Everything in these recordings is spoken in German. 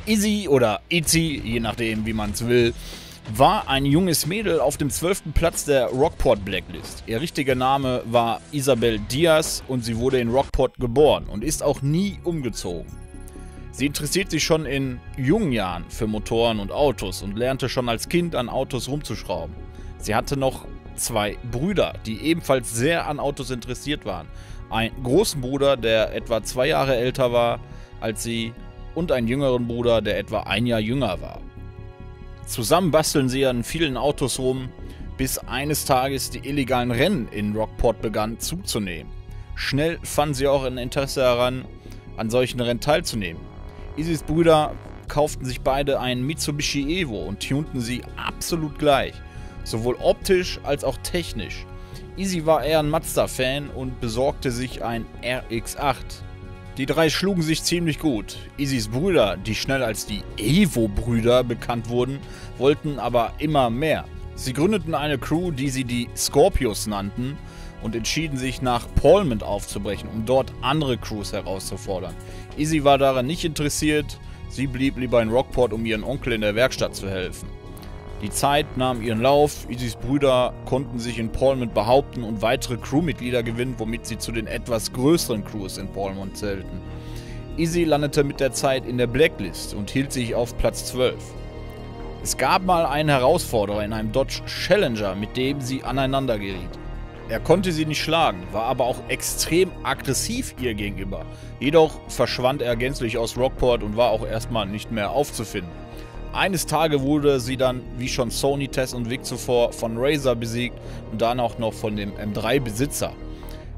Izzy oder Izzy, je nachdem wie man es will, war ein junges Mädel auf dem 12. Platz der Rockport Blacklist. Ihr richtiger Name war Isabel Diaz und sie wurde in Rockport geboren und ist auch nie umgezogen. Sie interessiert sich schon in jungen Jahren für Motoren und Autos und lernte schon als Kind an Autos rumzuschrauben. Sie hatte noch 2 Brüder, die ebenfalls sehr an Autos interessiert waren. Einen großen Bruder, der etwa 2 Jahre älter war als sie, und einen jüngeren Bruder, der etwa 1 Jahr jünger war. Zusammen basteln sie an vielen Autos rum, bis eines Tages die illegalen Rennen in Rockport begannen zuzunehmen. Schnell fanden sie auch ein Interesse daran, an solchen Rennen teilzunehmen. Izzys Brüder kauften sich beide einen Mitsubishi Evo und tunten sie absolut gleich, sowohl optisch als auch technisch. Izzy war eher ein Mazda-Fan und besorgte sich ein RX-8. Die 3 schlugen sich ziemlich gut. Izzys Brüder, die schnell als die Evo-Brüder bekannt wurden, wollten aber immer mehr. Sie gründeten eine Crew, die sie die Scorpios nannten, und entschieden sich nach Pullman aufzubrechen, um dort andere Crews herauszufordern. Izzy war daran nicht interessiert, sie blieb lieber in Rockport, um ihren Onkel in der Werkstatt zu helfen. Die Zeit nahm ihren Lauf, Izzys Brüder konnten sich in Pullman behaupten und weitere Crewmitglieder gewinnen, womit sie zu den etwas größeren Crews in Pullman zählten. Izzy landete mit der Zeit in der Blacklist und hielt sich auf Platz 12. Es gab mal einen Herausforderer in einem Dodge Challenger, mit dem sie aneinander geriet. Er konnte sie nicht schlagen, war aber auch extrem aggressiv ihr gegenüber. Jedoch verschwand er gänzlich aus Rockport und war auch erstmal nicht mehr aufzufinden. Eines Tages wurde sie dann, wie schon Sony, Tess und Vic zuvor, von Razor besiegt und dann auch noch von dem M3-Besitzer.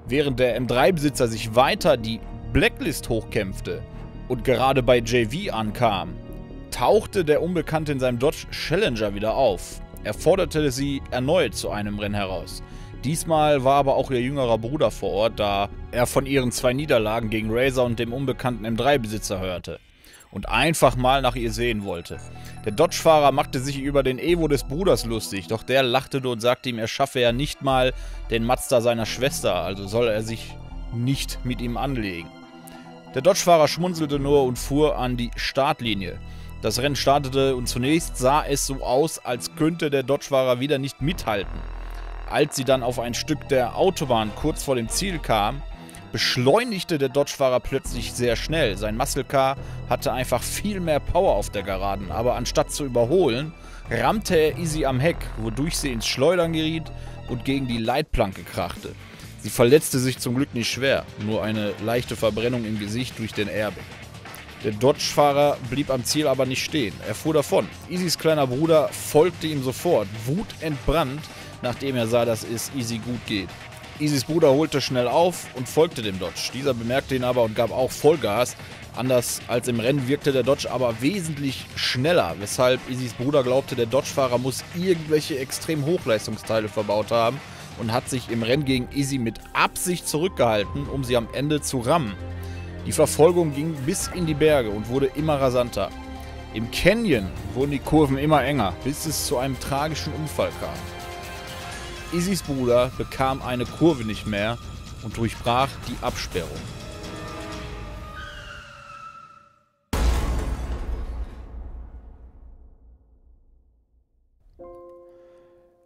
Während der M3-Besitzer sich weiter die Blacklist hochkämpfte und gerade bei JV ankam, tauchte der Unbekannte in seinem Dodge Challenger wieder auf. Er forderte sie erneut zu einem Rennen heraus. Diesmal war aber auch ihr jüngerer Bruder vor Ort, da er von ihren 2 Niederlagen gegen Razor und dem unbekannten M3-Besitzer hörte und einfach mal nach ihr sehen wollte. Der Dodge-Fahrer machte sich über den Evo des Bruders lustig, doch der lachte nur und sagte ihm, er schaffe ja nicht mal den Mazda seiner Schwester, also soll er sich nicht mit ihm anlegen. Der Dodge-Fahrer schmunzelte nur und fuhr an die Startlinie. Das Rennen startete und zunächst sah es so aus, als könnte der Dodge-Fahrer wieder nicht mithalten. Als sie dann auf ein Stück der Autobahn kurz vor dem Ziel kam, beschleunigte der Dodge-Fahrer plötzlich sehr schnell. Sein Muscle Car hatte einfach viel mehr Power auf der Geraden, aber anstatt zu überholen, rammte er Izzy am Heck, wodurch sie ins Schleudern geriet und gegen die Leitplanke krachte. Sie verletzte sich zum Glück nicht schwer, nur eine leichte Verbrennung im Gesicht durch den Airbag. Der Dodge-Fahrer blieb am Ziel aber nicht stehen. Er fuhr davon. Izzys kleiner Bruder folgte ihm sofort, wutentbrannt, nachdem er sah, dass es Izzy gut geht. Izzys Bruder holte schnell auf und folgte dem Dodge. Dieser bemerkte ihn aber und gab auch Vollgas. Anders als im Rennen wirkte der Dodge aber wesentlich schneller, weshalb Izzys Bruder glaubte, der Dodge-Fahrer muss irgendwelche extrem Hochleistungsteile verbaut haben und hat sich im Rennen gegen Izzy mit Absicht zurückgehalten, um sie am Ende zu rammen. Die Verfolgung ging bis in die Berge und wurde immer rasanter. Im Canyon wurden die Kurven immer enger, bis es zu einem tragischen Unfall kam. Izzys Bruder bekam eine Kurve nicht mehr und durchbrach die Absperrung.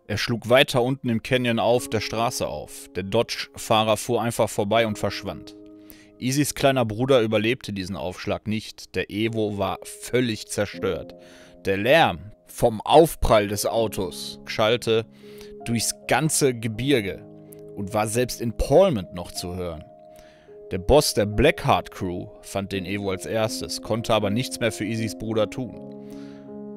Er schlug weiter unten im Canyon auf der Straße auf. Der Dodge-Fahrer fuhr einfach vorbei und verschwand. Izzys kleiner Bruder überlebte diesen Aufschlag nicht. Der Evo war völlig zerstört. Der Lärm vom Aufprall des Autos schallte durchs ganze Gebirge und war selbst in Pullman noch zu hören. Der Boss der Blackheart Crew fand den Evo als erstes, konnte aber nichts mehr für Izzys Bruder tun.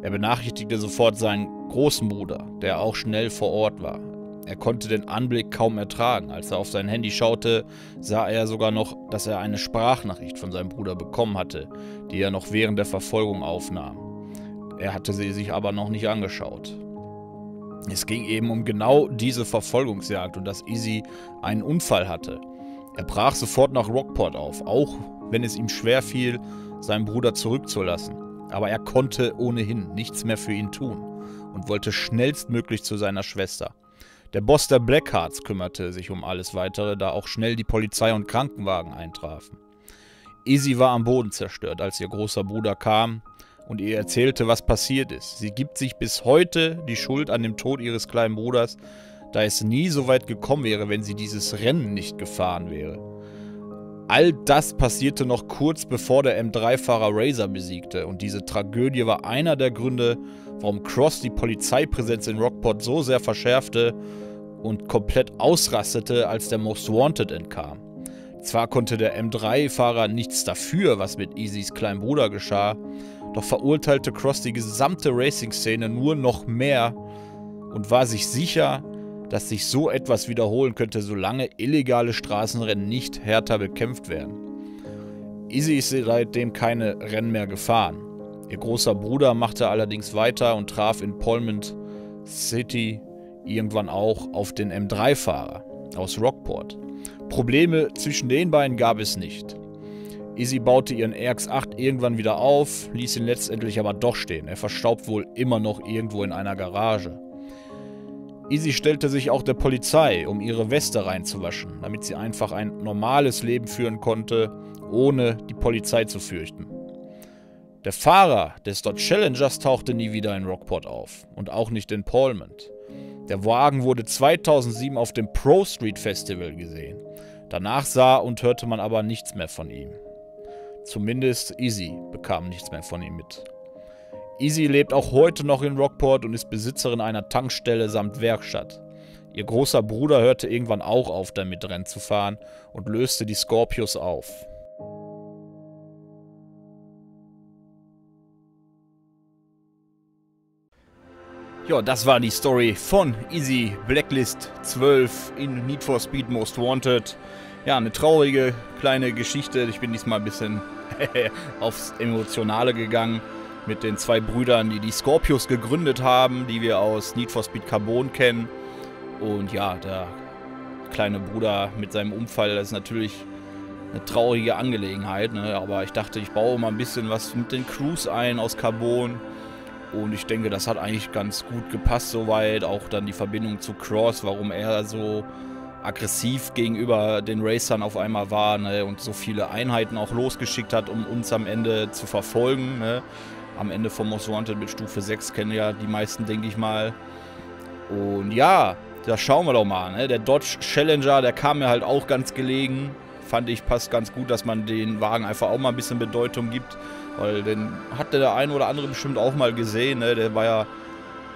Er benachrichtigte sofort seinen großen Bruder, der auch schnell vor Ort war. Er konnte den Anblick kaum ertragen. Als er auf sein Handy schaute, sah er sogar noch, dass er eine Sprachnachricht von seinem Bruder bekommen hatte, die er noch während der Verfolgung aufnahm. Er hatte sie sich aber noch nicht angeschaut. Es ging eben um genau diese Verfolgungsjagd und dass Izzy einen Unfall hatte. Er brach sofort nach Rockport auf, auch wenn es ihm schwer fiel, seinen Bruder zurückzulassen. Aber er konnte ohnehin nichts mehr für ihn tun und wollte schnellstmöglich zu seiner Schwester. Der Boss der Blackhearts kümmerte sich um alles Weitere, da auch schnell die Polizei und Krankenwagen eintrafen. Izzy war am Boden zerstört, als ihr großer Bruder kam und ihr erzählte, was passiert ist. Sie gibt sich bis heute die Schuld an dem Tod ihres kleinen Bruders, da es nie so weit gekommen wäre, wenn sie dieses Rennen nicht gefahren wäre. All das passierte noch kurz bevor der M3-Fahrer Razor besiegte und diese Tragödie war einer der Gründe, warum Cross die Polizeipräsenz in Rockport so sehr verschärfte und komplett ausrastete, als der Most Wanted entkam. Zwar konnte der M3-Fahrer nichts dafür, was mit Izzys kleinen Bruder geschah, doch verurteilte Cross die gesamte Racing-Szene nur noch mehr und war sich sicher, dass sich so etwas wiederholen könnte, solange illegale Straßenrennen nicht härter bekämpft werden. Izzy ist seitdem keine Rennen mehr gefahren. Ihr großer Bruder machte allerdings weiter und traf in Pullman City irgendwann auch auf den M3-Fahrer aus Rockport. Probleme zwischen den beiden gab es nicht. Izzy baute ihren RX-8 irgendwann wieder auf, ließ ihn letztendlich aber doch stehen. Er verstaubt wohl immer noch irgendwo in einer Garage. Izzy stellte sich auch der Polizei, um ihre Weste reinzuwaschen, damit sie einfach ein normales Leben führen konnte, ohne die Polizei zu fürchten. Der Fahrer des Dodge Challengers tauchte nie wieder in Rockport auf und auch nicht in Pullman. Der Wagen wurde 2007 auf dem Pro Street Festival gesehen. Danach sah und hörte man aber nichts mehr von ihm. Zumindest Izzy bekam nichts mehr von ihm mit. Izzy lebt auch heute noch in Rockport und ist Besitzerin einer Tankstelle samt Werkstatt. Ihr großer Bruder hörte irgendwann auch auf, damit Rennen zu fahren und löste die Scorpios auf. Ja, das war die Story von Izzy Blacklist 12 in Need for Speed Most Wanted. Ja, eine traurige kleine Geschichte. Ich bin diesmal ein bisschen aufs Emotionale gegangen mit den zwei Brüdern, die die Scorpios gegründet haben, die wir aus Need for Speed Carbon kennen. Und ja, der kleine Bruder mit seinem Unfall, das ist natürlich eine traurige Angelegenheit, ne? Aber ich dachte, ich baue mal ein bisschen was mit den Crews ein aus Carbon. Und ich denke, das hat eigentlich ganz gut gepasst soweit. Auch dann die Verbindung zu Cross, warum er so aggressiv gegenüber den Racern auf einmal war, ne? Und so viele Einheiten auch losgeschickt hat, um uns am Ende zu verfolgen, ne? Am Ende vom Most Wanted mit Stufe 6 kennen ja die meisten, denke ich mal. Und ja, da schauen wir doch mal, ne? Der Dodge Challenger, der kam mir halt auch ganz gelegen. Fand ich, passt ganz gut, dass man den Wagen einfach auch mal ein bisschen Bedeutung gibt. Weil den hatte der eine oder andere bestimmt auch mal gesehen, ne? Der war ja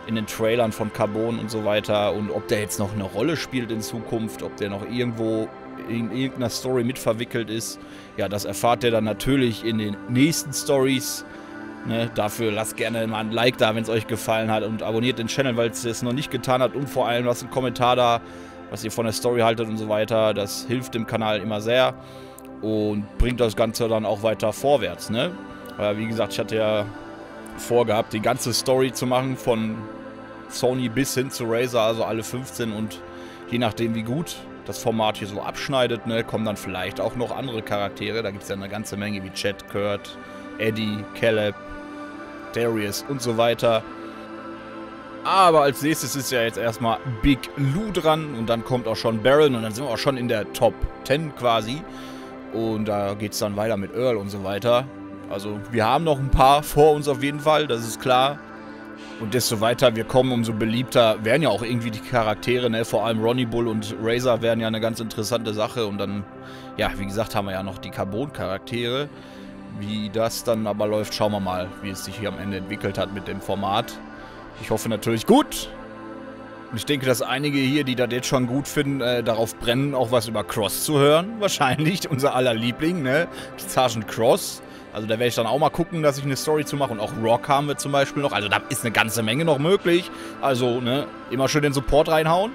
in den Trailern von Carbon und so weiter. Und ob der jetzt noch eine Rolle spielt in Zukunft, ob der noch irgendwo in irgendeiner Story mitverwickelt ist, ja, das erfahrt ihr dann natürlich in den nächsten Stories. Ne? Dafür lasst gerne mal ein Like da, wenn es euch gefallen hat, und abonniert den Channel, weil es das noch nicht getan hat, und vor allem lasst einen Kommentar da, was ihr von der Story haltet und so weiter. Das hilft dem Kanal immer sehr und bringt das Ganze dann auch weiter vorwärts, ne? Weil, wie gesagt, ich hatte ja vorgehabt, die ganze Story zu machen, von Sony bis hin zu Razor, also alle 15, und je nachdem, wie gut das Format hier so abschneidet, ne, kommen dann vielleicht auch noch andere Charaktere. Da gibt es ja eine ganze Menge wie Chad, Kurt, Eddie, Caleb, Darius und so weiter. Aber als nächstes ist ja jetzt erstmal Big Lou dran und dann kommt auch schon Baron und dann sind wir auch schon in der Top 10 quasi. Und da geht es dann weiter mit Earl und so weiter. Also wir haben noch ein paar vor uns auf jeden Fall, das ist klar. Und desto weiter wir kommen, umso beliebter werden ja auch irgendwie die Charaktere, ne? Vor allem Ronnie Bull und Razor wären ja eine ganz interessante Sache. Und dann, ja, wie gesagt, haben wir ja noch die Carbon-Charaktere. Wie das dann aber läuft, schauen wir mal, wie es sich hier am Ende entwickelt hat mit dem Format. Ich hoffe natürlich gut. Und ich denke, dass einige hier, die das jetzt schon gut finden, darauf brennen, auch was über Cross zu hören. Wahrscheinlich unser aller Liebling, ne? Sergeant Cross. Also da werde ich dann auch mal gucken, dass ich eine Story zu mache. Und auch Rock haben wir zum Beispiel noch. Also da ist eine ganze Menge noch möglich. Also, ne, immer schön den Support reinhauen.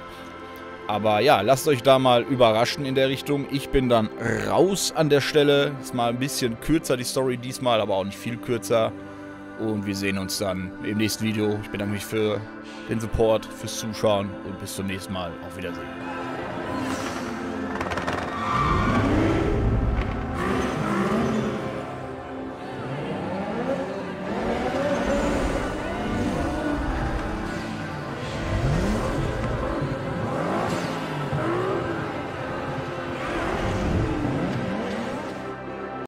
Aber ja, lasst euch da mal überraschen in der Richtung. Ich bin dann raus an der Stelle. Ist mal ein bisschen kürzer die Story diesmal, aber auch nicht viel kürzer. Und wir sehen uns dann im nächsten Video. Ich bedanke mich für den Support, fürs Zuschauen und bis zum nächsten Mal. Auf Wiedersehen.